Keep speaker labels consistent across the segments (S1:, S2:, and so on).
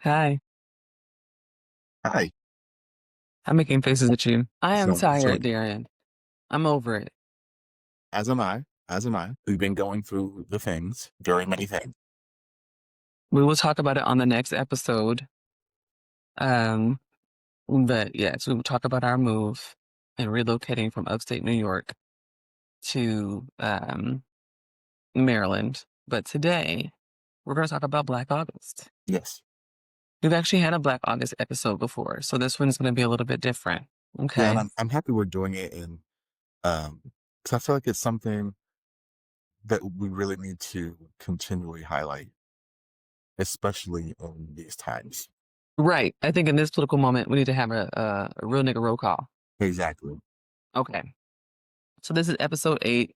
S1: Hi,
S2: Hi.
S1: I'm making faces at you. I am
S2: So
S1: tired, Darian. I'm over it.
S2: as am I. As am I. We've been going through the things, very many things.
S1: We will talk about it on the next episode. Um, but yes, we will talk about our move and relocating from upstate New York to Maryland. But today, we're going to talk about Black August.
S2: Yes.
S1: We've actually had a Black August episode before, so this one's going to be a little bit different.
S2: Yeah, and
S1: Okay.
S2: I'm happy we're doing it in because I feel like it's something that we really need to continually highlight, especially in these times.
S1: Right. I think in this political moment, we need to have a real nigga roll call.
S2: Exactly.
S1: Okay. So this is episode 8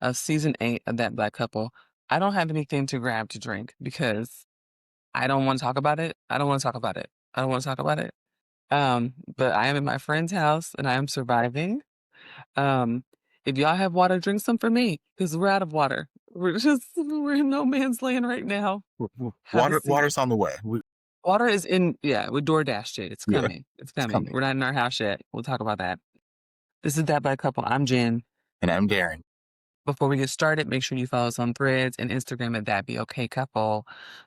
S1: of season 8 of That Black Couple. I don't have anything to grab to drink because I don't want to talk about it. I don't want to talk about it. I don't want to talk about it. But I am in my friend's house and I am surviving. Um, if y'all have water, drink some for me because we're out of water. We're in no man's land right now. Have a seat.
S2: Water's on the way.
S1: Water is in, yeah, we door dashed it. It's
S2: Yeah,
S1: coming. It's
S2: it's
S1: coming.
S2: coming.
S1: We're not in our house yet. We'll talk about that. This is That Black Couple. I'm Jen.
S2: And I'm daring.
S1: Before we get started, make sure you follow us on Threads and Instagram at That Be Okay Couple.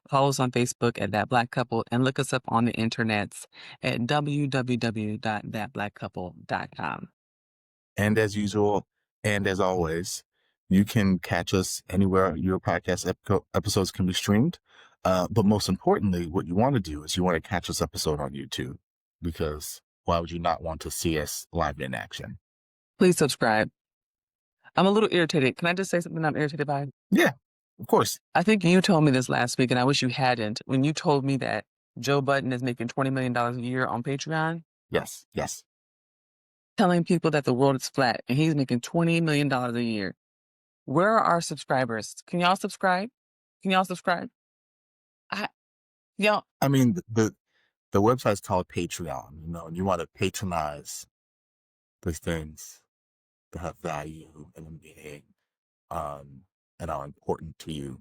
S1: Follow us on Facebook at That Black Couple and look us up on the internets at www.thatblackcouple.com.
S2: And as usual, and as always, you can catch us anywhere your podcast episodes can be streamed. But most importantly, what you want to do is you want to catch this episode on YouTube, because why would you not want to see us live in action?
S1: Please subscribe. I'm a little irritated. Can I just say something I'm irritated by?
S2: Yeah, of course.
S1: I think you told me this last week, and I wish you hadn't, when you told me that Joe Budden is making $20 million a year on Patreon,
S2: Yes, yes.
S1: telling people that the world is flat, and he's making $20 million a year. Where are our subscribers? Can y'all subscribe? Can y'all subscribe? I, y'all,
S2: I mean, the website's called Patreon, and you want to patronize the things that have value and meaning, um, and are important to you.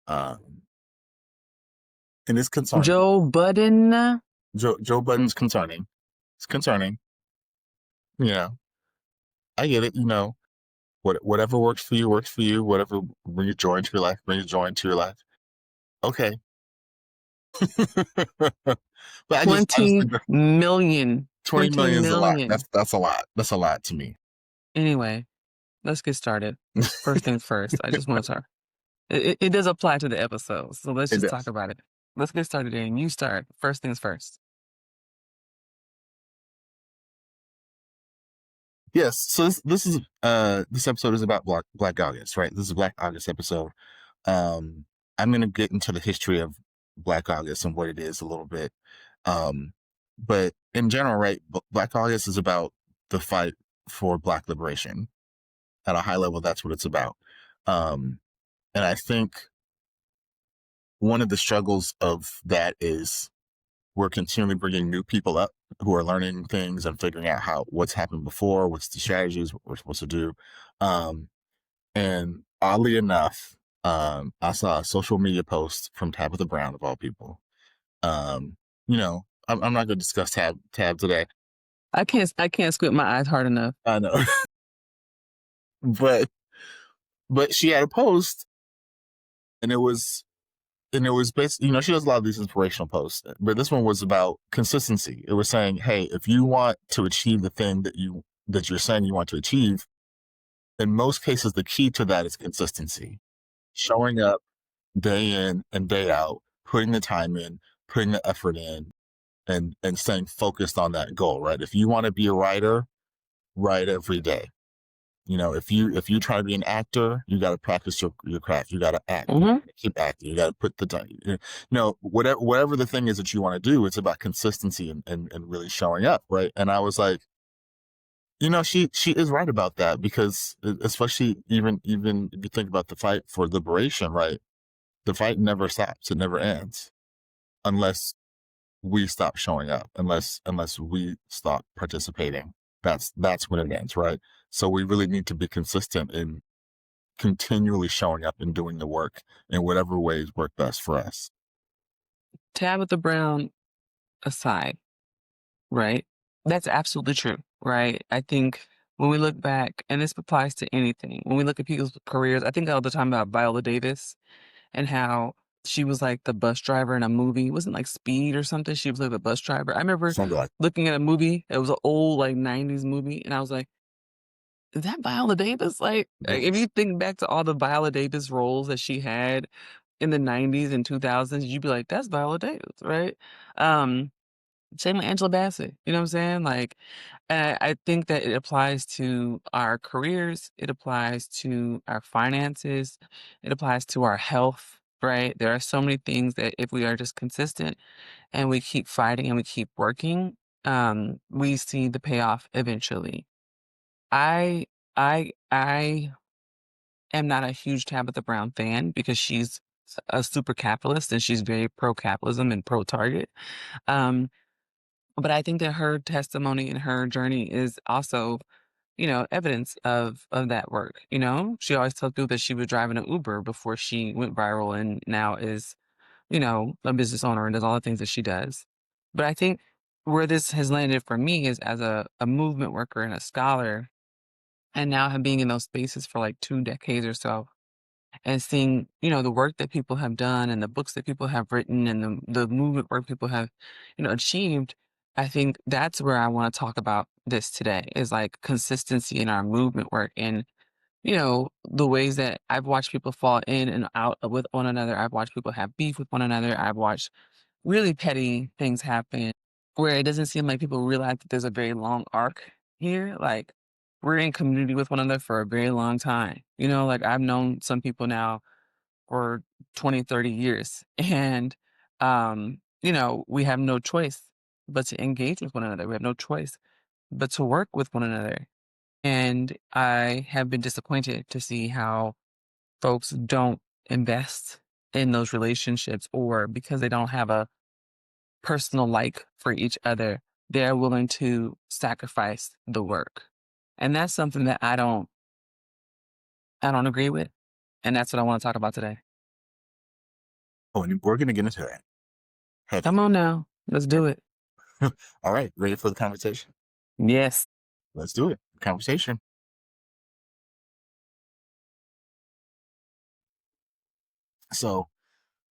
S2: Um, and it's concerning.
S1: Joe Budden.
S2: Joe Budden's concerning. It's concerning. You know, I get it. Whatever works for you works for you. Whatever brings joy into your life brings joy into your life. Okay. But I just
S1: 20
S2: honestly,
S1: million.
S2: 20
S1: 20
S2: million is a lot.
S1: million.
S2: That's a lot. That's a lot to me.
S1: Anyway, let's get started. First things first. I just want to talk. It does apply to the episode, so let's
S2: It
S1: just talk
S2: does.
S1: about it. Let's get started, and you start. First things first.
S2: Yes. So this episode is about Black August, right? This is a Black August episode. Um, I'm gonna get into the history of Black August and what it is a little bit. Um, but in general, right, Black August is about the fight for Black liberation. At a high level, that's what it's about. Um, and I think one of the struggles of that is we're continually bringing new people up who are learning things and figuring out what's happened before, what's the strategies, what we're supposed to do. Um, and oddly enough, I saw a social media post from Tabitha Brown, of all people. Um, I'm not going to discuss Tab today.
S1: I can't squint my eyes hard enough.
S2: I know, but she had a post, and it was basically, she does a lot of these inspirational posts, but this one was about consistency. It was saying, hey, if you want to achieve the thing that you're saying you want to achieve, in most cases, the key to that is consistency. Showing up day in and day out, putting the time in, putting the effort in, and staying focused on that goal, right? If you want to be a writer, write every day. If you try to be an actor, you got to practice your craft. You got to act. You
S1: Mm-hmm.
S2: gotta keep acting. You got to put the time. Whatever the thing is that you want to do, it's about consistency and really showing up, right? And I was like, she is right about that, because especially even if you think about the fight for liberation, right? The fight never stops. It never ends unless we stop showing up, unless we stop participating. That's when it ends, right? So we really need to be consistent in continually showing up and doing the work in whatever ways work best for us.
S1: Tabitha Brown aside, right? That's absolutely true, right? I think when we look back, and this applies to anything, when we look at people's careers, I think all the time about Viola Davis and how she was like the bus driver in a movie. It wasn't like Speed or something. She was like the bus driver. I remember
S2: Something like
S1: looking at a movie. It was an old like 90s movie. And I was like, is that Viola Davis? If
S2: yes.
S1: you think back to all the Viola Davis roles that she had in the 90s and 2000s, you'd be like, that's Viola Davis, right? Um, Same with Angela Bassett, you know what I'm saying? I think that it applies to our careers, it applies to our finances, it applies to our health, right? There are so many things that if we are just consistent and we keep fighting and we keep working, we see the payoff eventually. I I am not a huge Tabitha Brown fan because she's a super capitalist and she's very pro capitalism and pro Target. Um, but I think that her testimony and her journey is also, evidence of that work. She always told people that she was driving an Uber before she went viral and now is, a business owner and does all the things that she does. But I think where this has landed for me is as a movement worker and a scholar, and now being in those spaces for like 2 decades or so, and seeing, the work that people have done and the books that people have written and the movement work people have, achieved, I think that's where I want to talk about this today is like consistency in our movement work and, the ways that I've watched people fall in and out with one another. I've watched people have beef with one another. I've watched really petty things happen where it doesn't seem like people realize that there's a very long arc here. Like we're in community with one another for a very long time. Like I've known some people now for 20, 30 years. And, we have no choice but to engage with one another. We have no choice but to work with one another. And I have been disappointed to see how folks don't invest in those relationships, or because they don't have a personal like for each other, they're willing to sacrifice the work. And that's something that I don't agree with. And that's what I want to talk about today.
S2: Oh, and we're going to get into that
S1: Come
S2: heavy.
S1: on now. Let's do it.
S2: All right. Ready for the conversation?
S1: Yes.
S2: Let's do it. Conversation. So,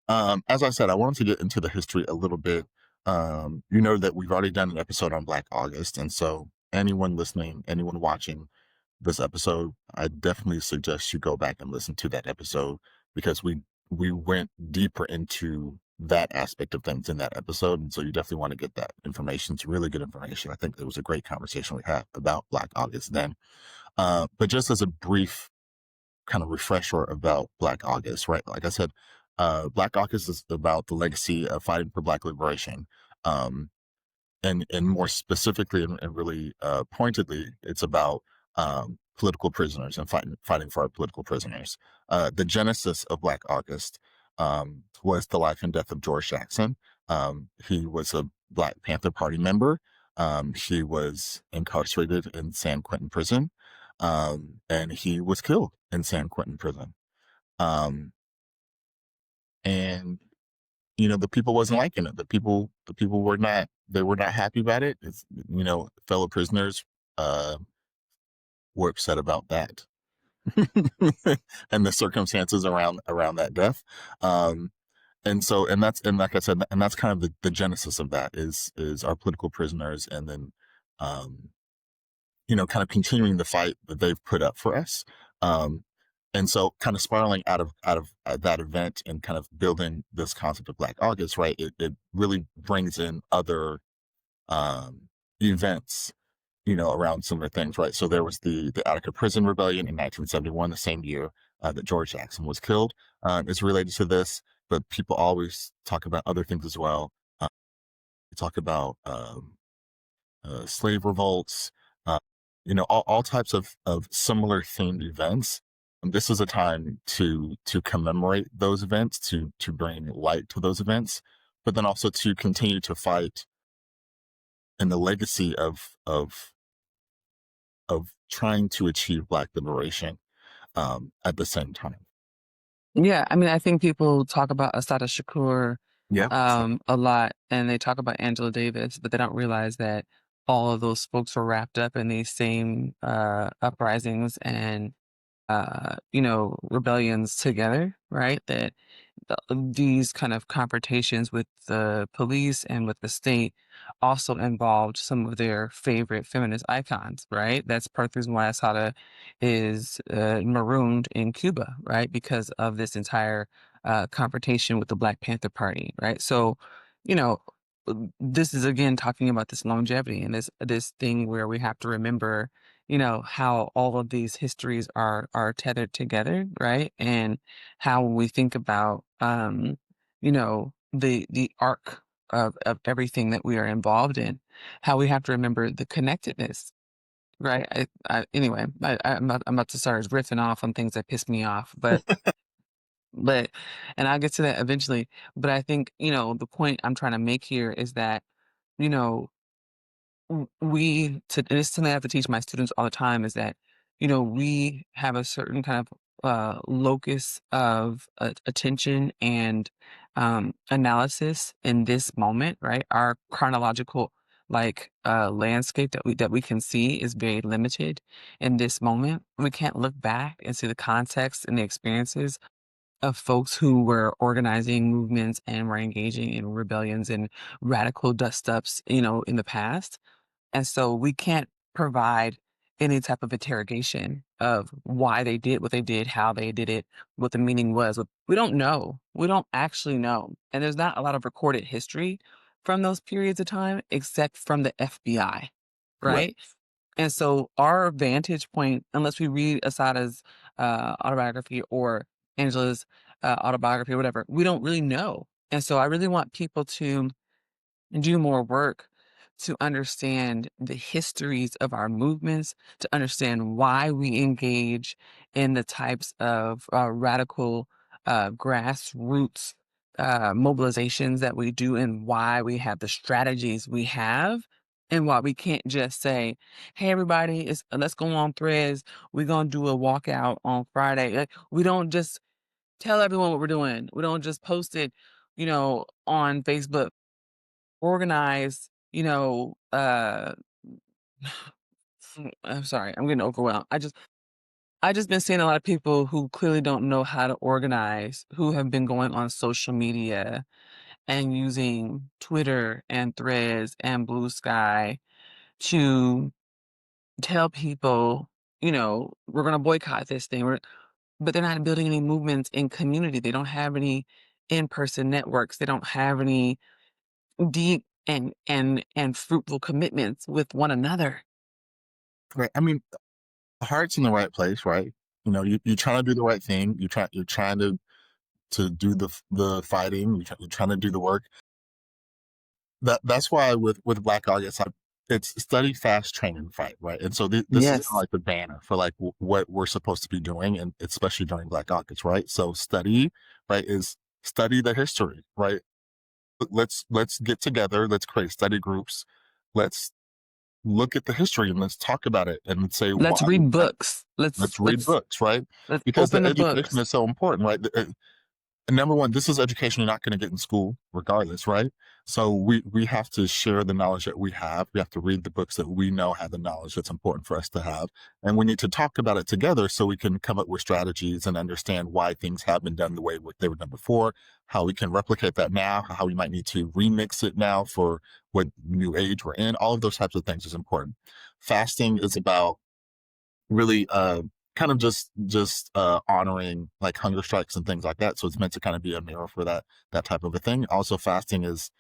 S2: as I said, I wanted to get into the history a little bit. You know that we've already done an episode on Black August. And so, anyone listening, anyone watching this episode, I definitely suggest you go back and listen to that episode because we went deeper into that aspect of things in that episode. And so, you definitely want to get that information. It's really good information. I think it was a great conversation we had about Black August then. But just as a brief kind of refresher about Black August, right? Like I said, Black August is about the legacy of fighting for Black liberation. Um, and more specifically and really pointedly, it's about political prisoners and fighting for our political prisoners. The genesis of Black August was the life and death of George Jackson. He was a Black Panther Party member. He was incarcerated in San Quentin prison, and he was killed in San Quentin prison. Um, and the people wasn't liking it. The people were not happy about it. Fellow prisoners uh, were upset about that and the circumstances around that death. Um, and like I said, and that's kind of the genesis of that is our political prisoners, and then um, kind of continuing the fight that they've put up for us. Um, and so kind of spiraling out of that event and kind of building this concept of Black August, right? It really brings in other um, events, around similar things, right? So there was the Attica Prison Rebellion in 1971, the same year that George Jackson was killed. It's related to this, but people always talk about other things as well. They talk about slave revolts, uh, all types of similar themed events. This is a time to commemorate those events, to bring light to those events, but then also to continue to fight in the legacy of trying to achieve Black liberation at the same time.
S1: Yeah, I mean, I think people talk about Assata Shakur
S2: Yeah.
S1: a lot, and they talk about Angela Davis, but they don't realize that all of those folks were wrapped up in these same uprisings and rebellions together, right? That these kind of confrontations with the police and with the state also involved some of their favorite feminist icons, right? That's part of the reason why Asada is marooned in Cuba, right? Because of this entire confrontation with the Black Panther Party, right? So, you know, this is again talking about this longevity and this thing where we have to remember how all of these histories are tethered together, right? And how when we think about the arc of everything that we are involved in, how we have to remember the connectedness, right? I'm about to start riffing off on things that piss me off, but and I'll get to that eventually. But I think, the point I'm trying to make here is that, you know, and it's something I have to teach my students all the time is that, we have a certain kind of locus of attention and analysis in this moment, right? Our chronological landscape that we can see is very limited in this moment. We can't look back and see the context and the experiences of folks who were organizing movements and were engaging in rebellions and radical dust ups, in the past, and so we can't provide any type of interrogation of why they did what they did, how they did it, what the meaning was. We don't know. We don't actually know. And there's not a lot of recorded history from those periods of time except from the FBI,
S2: Right.
S1: right? And so our vantage point, unless we read Asada's autobiography or Angela's autobiography or whatever, we don't really know. And so I really want people to do more work to understand the histories of our movements, to understand why we engage in the types of radical grassroots mobilizations that we do, and why we have the strategies we have. And why we can't just say, "Hey, everybody, let's go on Threads. We're gonna do a walkout on Friday." Like, we don't just tell everyone what we're doing. We don't just post it, on Facebook. Organize, I'm sorry, I'm getting overwhelmed. I just been seeing a lot of people who clearly don't know how to organize, who have been going on social media and using Twitter and Threads and Blue Sky to tell people, we're gonna boycott this thing. But they're not building any movements in community. They don't have any in-person networks. They don't have any deep and fruitful commitments with one another.
S2: Right. I mean, the heart's in the right place, right? You're trying to do the right thing. You're trying to do the fighting. You're trying to do the work. That's why with Black August, it's study fast, train and fight, right? And so this is kind of
S1: Yes.
S2: like the banner for like what we're supposed to be doing, and especially during Black August, right? So study, right, is study the history, right? Let's get together. Let's create study groups. Let's look at the history and let's talk about it and say
S1: Let's
S2: why.
S1: read books. Let's
S2: Let's read
S1: let's
S2: books, right?
S1: let's
S2: Because
S1: open
S2: the
S1: the
S2: education
S1: books.
S2: is so important, right? And number one, this is education you're not going to get in school, regardless, right? So we have to share the knowledge that we have. We have to read the books that we know have the knowledge that's important for us to have, and we need to talk about it together so we can come up with strategies and understand why things have been done the way they were done before, how we can replicate that now, how we might need to remix it now for what new age we're in. All of those types of things is important. Fasting is about really kind of just honoring like hunger strikes and things like that, so it's meant to kind of be a mirror for that type of a thing. Also, fasting is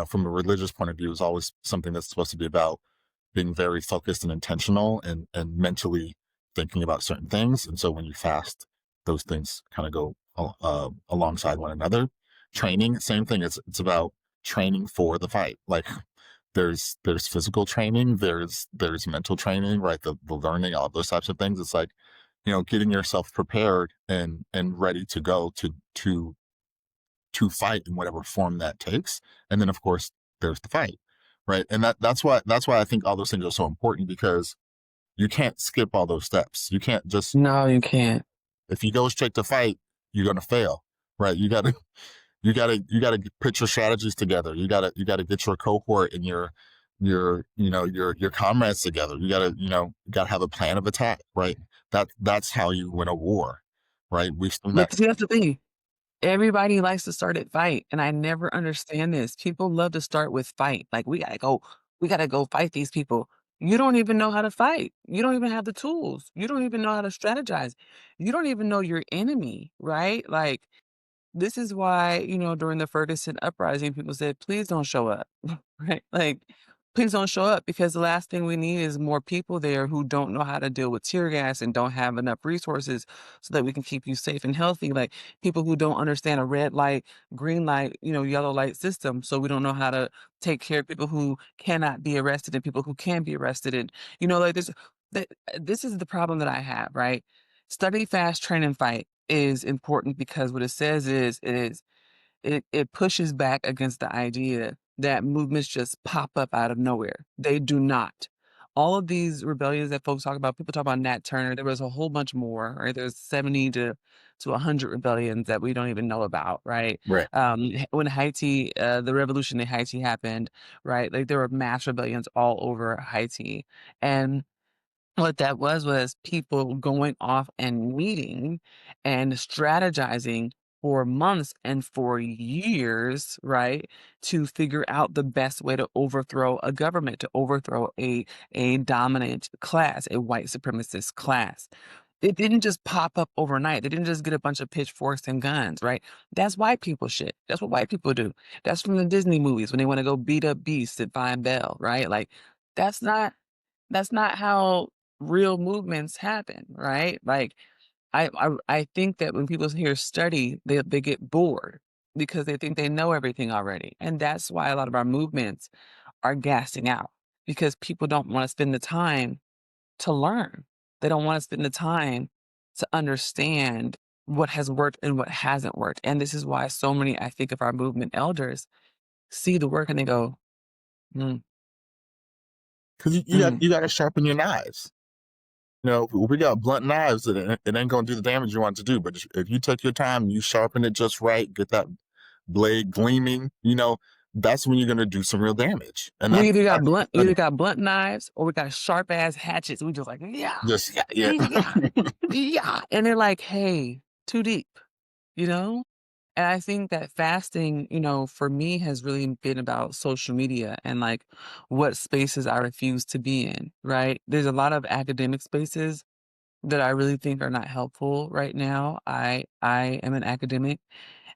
S2: from a religious point of view is always something that's supposed to be about being very focused and intentional and mentally thinking about certain things. And so when you fast, those things kind of go alongside one another. Training, same thing. It's about training for the fight. Like there's physical training, there's mental training, right? The learning, all of those types of things. It's like, getting yourself prepared and ready to go to fight in whatever form that takes. And then of course there's the fight. Right. And that's why I think all those things are so important, because you can't skip all those steps. You can't just
S1: No, you can't.
S2: if you go straight to fight, you're gonna fail. Right. You gotta You gotta put your strategies together. You gotta get your cohort and your comrades together. You gotta have a plan of attack, right? That's how you win a war, right? We've seen that.
S1: But see, that's the thing. Everybody likes to start at fight, and I never understand this. People love to start with fight. Like, we gotta go fight these people. You don't even know how to fight. You don't even have the tools. You don't even know how to strategize. You don't even know your enemy, right? Like, this is why, during the Ferguson uprising, people said, "Please don't show up." Right? Like, please don't show up because the last thing we need is more people there who don't know how to deal with tear gas and don't have enough resources so that we can keep you safe and healthy. Like, people who don't understand a red light, green light, yellow light system. So we don't know how to take care of people who cannot be arrested and people who can be arrested. And, like this is the problem that I have, right? Study fast, train and fight is important because what it says is it pushes back against the idea that movements just pop up out of nowhere. They do not. All of these rebellions that folks talk about, people talk about Nat Turner. There was a whole bunch more, right? There's 70 to 100 rebellions that we don't even know about, right?
S2: Right.
S1: When Haiti, the revolution in Haiti happened, right? Like there were mass rebellions all over Haiti, and what that was people going off and meeting and strategizing for months and for years, right, to figure out the best way to overthrow a government, to overthrow a dominant class, a white supremacist class. It didn't just pop up overnight. They didn't just get a bunch of pitchforks and guns, right? That's white people shit. That's what white people do. That's from the Disney movies when they want to go beat up beasts and find Belle, right? Like that's not that's not how real movements happen, right? Like I think that when people hear study, they get bored because they think they know everything already. And that's why a lot of our movements are gassing out because people don't want to spend the time to learn. They don't want to spend the time to understand what has worked and what hasn't worked. And this is why so many, I think, of our movement elders see the work and they go, mm,
S2: Because you got
S1: mm.
S2: you got to sharpen your knives. We got blunt knives, and it ain't gonna do the damage you want it to do. But if you take your time, you sharpen it just right, get that blade gleaming. That's when you're gonna do some real damage. And
S1: We
S2: that's
S1: either got
S2: that's
S1: blunt, we
S2: study.
S1: either got blunt knives or we got sharp ass hatchets. We just like, yeah,
S2: Just yeah, yeah.
S1: yeah, yeah. And they're like, hey, too deep, you know? And I think that fasting, for me has really been about social media and like what spaces I refuse to be in, right? There's a lot of academic spaces that I really think are not helpful right now. I am an academic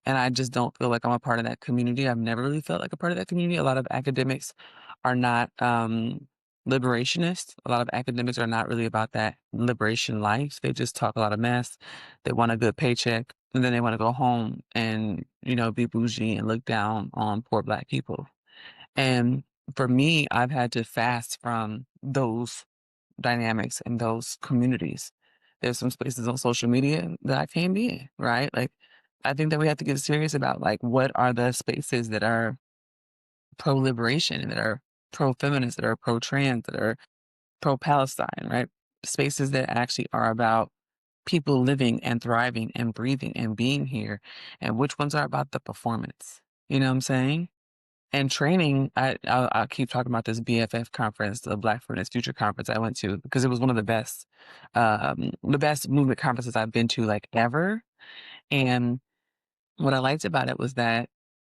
S1: and I just don't feel like I'm a part of that community. I've never really felt like a part of that community. A lot of academics are not liberationist. A lot of academics are not really about that liberation life. They just talk a lot of mess. They want a good paycheck and then they want to go home and, be bougie and look down on poor black people. And for me, I've had to fast from those dynamics in those communities. There's some spaces on social media that I can't be in, right? Like, I think that we have to get serious about like what are the spaces that are pro liberation, that are pro feminist, that are pro trans, that are pro Palestine, right? Spaces that actually are about people living and thriving and breathing and being here, and which ones are about the performance. You know what I'm saying? And training, I'll keep talking about this BFF conference, the Black Feminist Future conference I went to because it was one of the best movement conferences I've been to like ever. And what I liked about it was that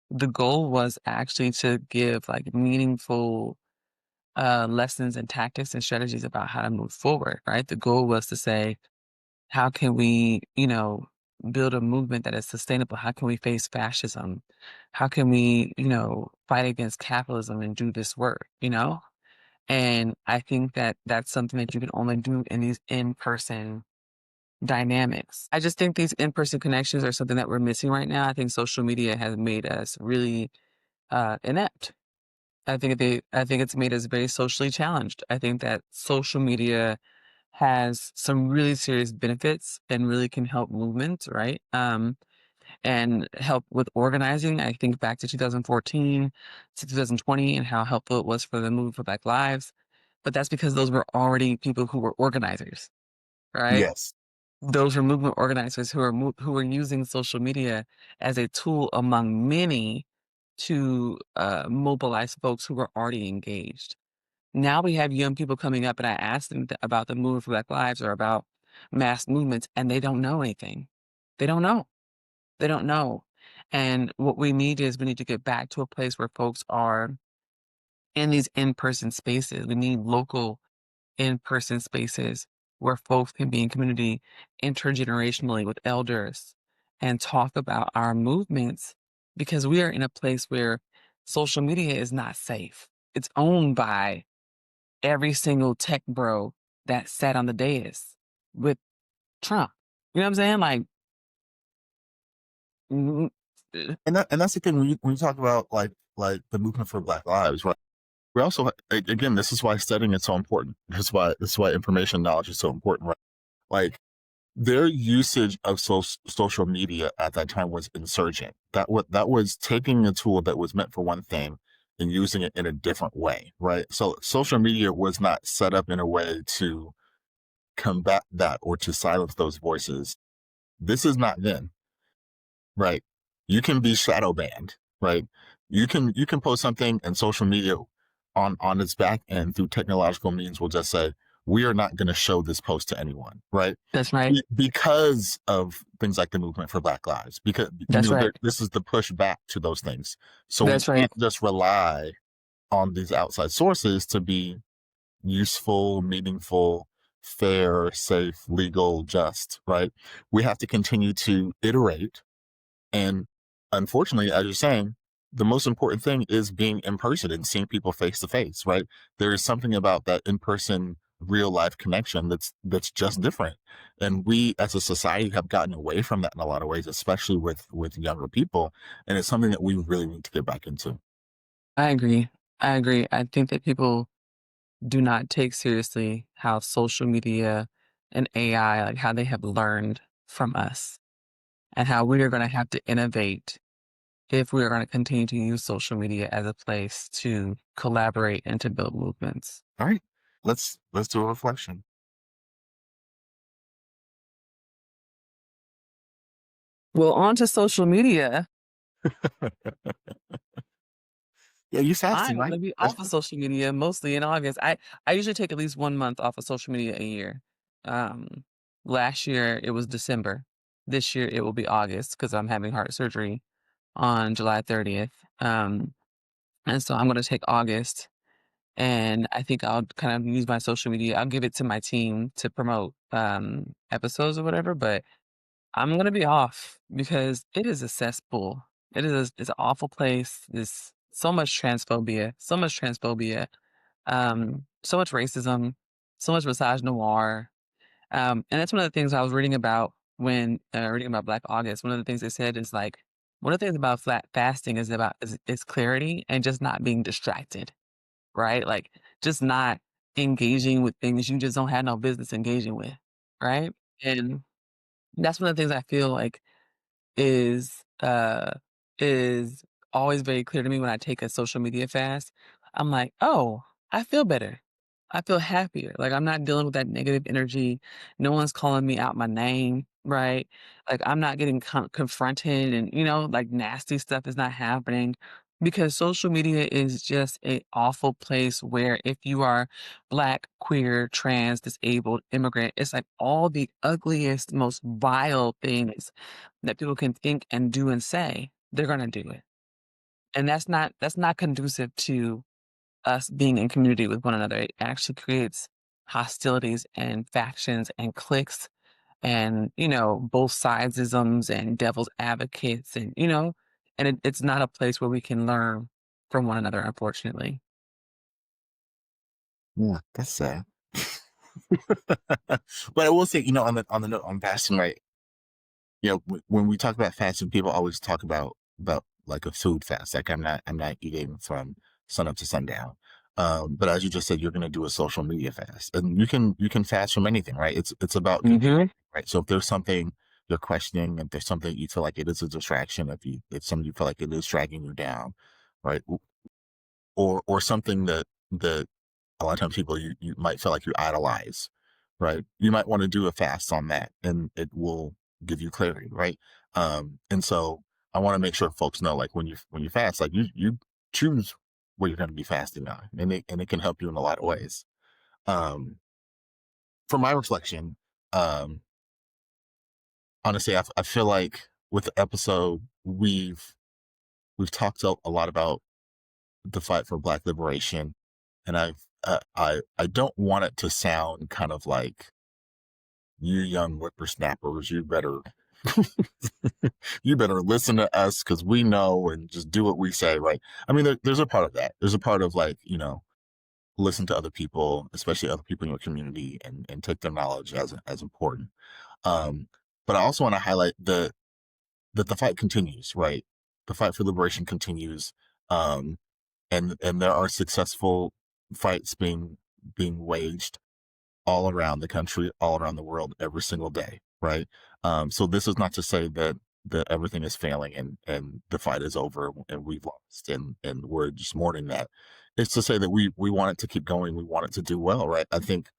S1: the goal was actually to give like meaningful lessons and tactics and strategies about how to move forward. Right. The goal was to say, how can we, build a movement that is sustainable? How can we face fascism? How can we, fight against capitalism and do this work, And I think that that's something that you can only do in these in-person dynamics. I just think these in-person connections are something that we're missing right now. I think social media has made us really inept. I think it's made us very socially challenged. I think that social media has some really serious benefits and really can help movements, right? And help with organizing. I think back to 2014 to 2020 and how helpful it was for the movement for Black Lives. But that's because those were already people who were organizers, right?
S2: Yes.
S1: those were movement organizers who are using social media as a tool among many to, mobilize folks who were already engaged. Now we have young people coming up, and I asked them about the Movement for Black Lives or about mass movements, and they don't know anything. They don't know. They don't know. And what we need is we need to get back to a place where folks are in these in-person spaces. We need local in-person spaces where folks can be in community intergenerationally with elders and talk about our movements because we are in a place where social media is not safe. It's owned by every single tech bro that sat on the dais with Trump. You know what I'm saying? Like, mm,
S2: And that's the thing when you talk about like the movement for Black Lives, right? We also again, this is why studying is so important. This is why information knowledge is so important, right? Like their usage of social media at that time was insurgent. That was taking a tool that was meant for one thing and using it in a different way, right? So social media was not set up in a way to combat that or to silence those voices. This is not then, right? You can be shadow banned, right? You can post something and social media on its back end through technological means will just say we are not going to show this post to anyone, right?
S1: that's right.
S2: Because of things like the movement for Black Lives, because
S1: That's right.
S2: this is the pushback to those things. So we
S1: That's right.
S2: can't just rely on these outside sources to be useful, meaningful, fair, safe, legal, just, right? We have to continue to iterate and unfortunately, as you're saying, the most important thing is being in person and seeing people face to face, right? There is something about that in person, real life connection that's just different. And we as a society have gotten away from that in a lot of ways, especially with younger people. And it's something that we really need to get back into.
S1: I agree. I agree. I think that people do not take seriously how social media and AI, like how they have learned from us and how we are going to have to innovate if we are going to continue to use social media as a place to collaborate and to build movements.
S2: All right. Let's do a reflection.
S1: Well, on to social media.
S2: Yeah, you fasting,
S1: I'm
S2: right?
S1: gonna be
S2: That's
S1: off of social media mostly in August. I usually take at least 1 month off of social media a year. Um, Last year it was December. This year it will be August because 'cause I'm having heart surgery on July 30th. And so I'm gonna take August, and I think I'll kind of use my social media. I'll give it to my team to promote, episodes or whatever, but I'm gonna be off because it is a cesspool. It's an awful place. There's so much transphobia, so much racism, so much misogynoir. And that's one of the things I was reading about when reading about Black August. One of the things they said is like one of the things about flat fasting is clarity and just not being distracted, right? Like just not engaging with things you just don't have no business engaging with, right? And that's one of the things I feel like is, uh is always very clear to me when I take a social media fast. I'm like, "Oh, I feel better. I feel happier." Like, I'm not dealing with that negative energy. No one's calling me out my name, right? Like, I'm not getting confronted and, like, nasty stuff is not happening because social media is just a awful place where if you are Black, queer, trans, disabled, immigrant, it's like all the ugliest, most vile things that people can think and do and say, they're gonna do it. And that's not conducive to us being in community with one another. It actually creates hostilities and factions and cliques and, both sidesisms and devil's advocates and it's not a place where we can learn from one another, unfortunately.
S2: yeah, that's sad. But I will say, on the note on fasting, right? When we talk about fasting, people always talk about like a food fast. Like I'm not eating from sun up to sundown. But as you just said, you're going to do a social media fast, and you can fast from anything, right? It's about
S1: Mhm.
S2: right. So if there's something you're questioning, if there's something you feel like it is a distraction, if something you feel like it is dragging you down, right? Or something that a lot of times people you might feel like you idolize, right? You might want to do a fast on that and it will give you clarity, right? And so I want to make sure folks know, like, when you fast, like, you choose what you're going to be fasting on, and it can help you in a lot of ways. Um, for my reflection, um, honestly, I feel like with the episode, we've talked a lot about the fight for Black liberation, and I don't want it to sound kind of like, you young whippersnappers, you better you better listen to us because we know, and just do what we say, right? I mean, there's a part of that. There's a part of, like, listen to other people, especially other people in your community, and take their knowledge as important. Um, but I also want to highlight that the fight continues, right? The fight for liberation continues, um, and there are successful fights being waged all around the country, all around the world, every single day, right? So this is not to say that everything is failing and the fight is over and we've lost and we're just mourning that. It's to say that we want it to keep going. We want it to do well, right? I think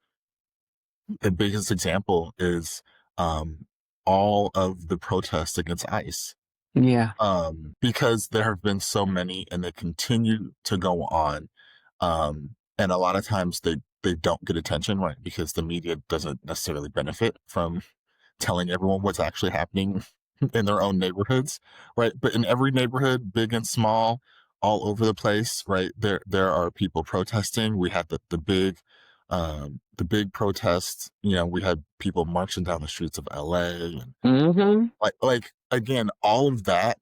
S2: the biggest example is um, all of the protests against ICE,
S1: Yeah.
S2: because there have been so many and they continue to go on. And a lot of times they don't get attention, right? Because the media doesn't necessarily benefit from telling everyone what's actually happening in their own neighborhoods, right? But in every neighborhood, big and small, all over the place, right? There are people protesting. We had the big protests. We had people marching down the streets of LA, and
S1: Mhm.
S2: like again, all of that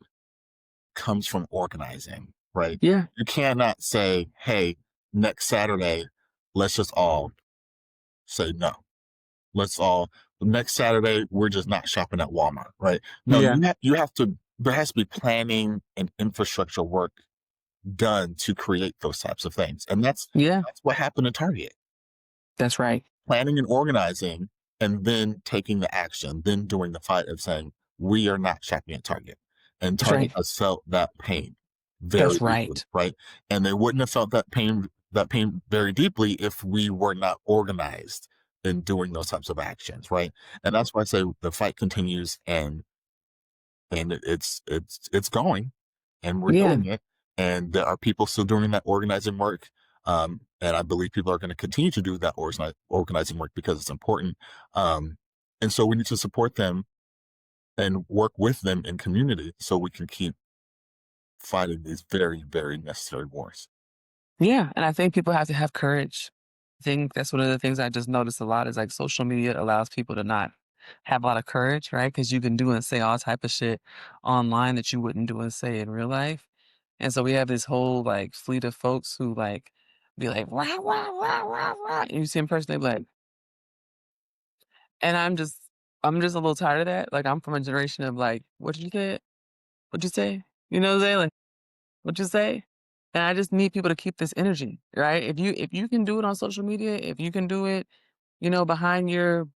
S2: comes from organizing, right?
S1: Yeah.
S2: You cannot say, hey, next Saturday, let's just all say no. Let's all Next Saturday, we're just not shopping at Walmart, right? No,
S1: Yeah.
S2: you have to there has to be planning and infrastructure work done to create those types of things. And
S1: Yeah.
S2: that's what happened to Target.
S1: That's right.
S2: Planning and organizing, and then taking the action, then doing the fight of saying, we are not shopping at Target. And
S1: That's
S2: Target
S1: right.
S2: has felt that pain very
S1: That's
S2: deeply,
S1: right.
S2: right? And they wouldn't have felt that pain very deeply if we were not organized in doing those types of actions, right? And that's why I say the fight continues, and it's going, and we're
S1: Yeah.
S2: doing it, and there are people still doing that organizing work, and I believe people are going to continue to do that organizing work because it's important, um, and so we need to support them and work with them in community so we can keep fighting these very, very necessary wars.
S1: Yeah, and I think people have to have courage. I think that's one of the things I just noticed a lot is, like, social media allows people to not have a lot of courage, right? Because you can do and say all type of shit online that you wouldn't do and say in real life. And so we have this whole, like, fleet of folks who, like, be like, "Rah, rah, rah, rah, rah," and you see in person, they be like, and I'm just a little tired of that. Like, I'm from a generation of, like, "What you say? What you say?" You know what I'm saying? Like, "What you say?" And I just need people to keep this energy, right? If you can do it on social media, if you can do it, behind your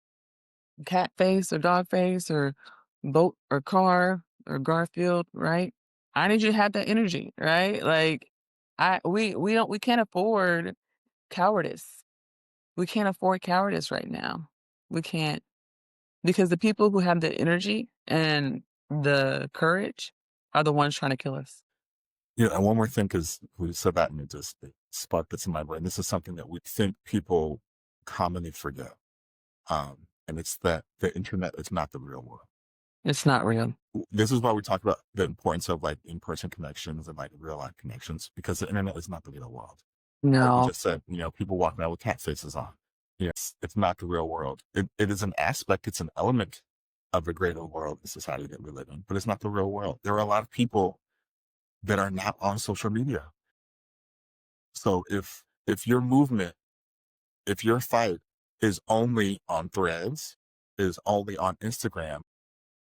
S1: cat face or dog face or boat or car or Garfield, right? I need you to have that energy, right? Like we can't afford cowardice. We can't afford cowardice right now. We can't because the people who have the energy and the courage are the ones trying to kill us.
S2: Yeah, and one more thing, because we said that and it sparked this in my brain. This is something that we think people commonly forget, and it's that the internet is not the real world.
S1: It's not real.
S2: This is why we talk about the importance of, like, in-person connections and, like, real life connections, because the internet is not the real world. Like you
S1: No.
S2: just said, people walking around with cat faces on. It's not the real world. It is an aspect, it's an element of a greater world and society that we live in, but it's not the real world. There are a lot of people that are not on social media. So if your movement, if your fight is only on threads, is only on Instagram,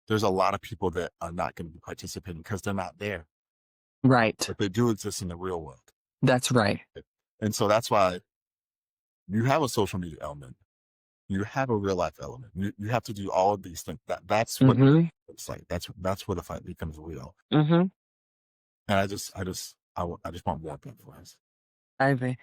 S2: there's a lot of people that are not going to be participating because they're not there,
S1: Right.
S2: but they do exist in the real world.
S1: That's right.
S2: And so that's why you have a social media element. You have a real life element. You have to do all of these things. That's what
S1: Mhm.
S2: it's like. That's where the fight becomes real.
S1: Mhm.
S2: And I just want more people for us.
S1: I agree.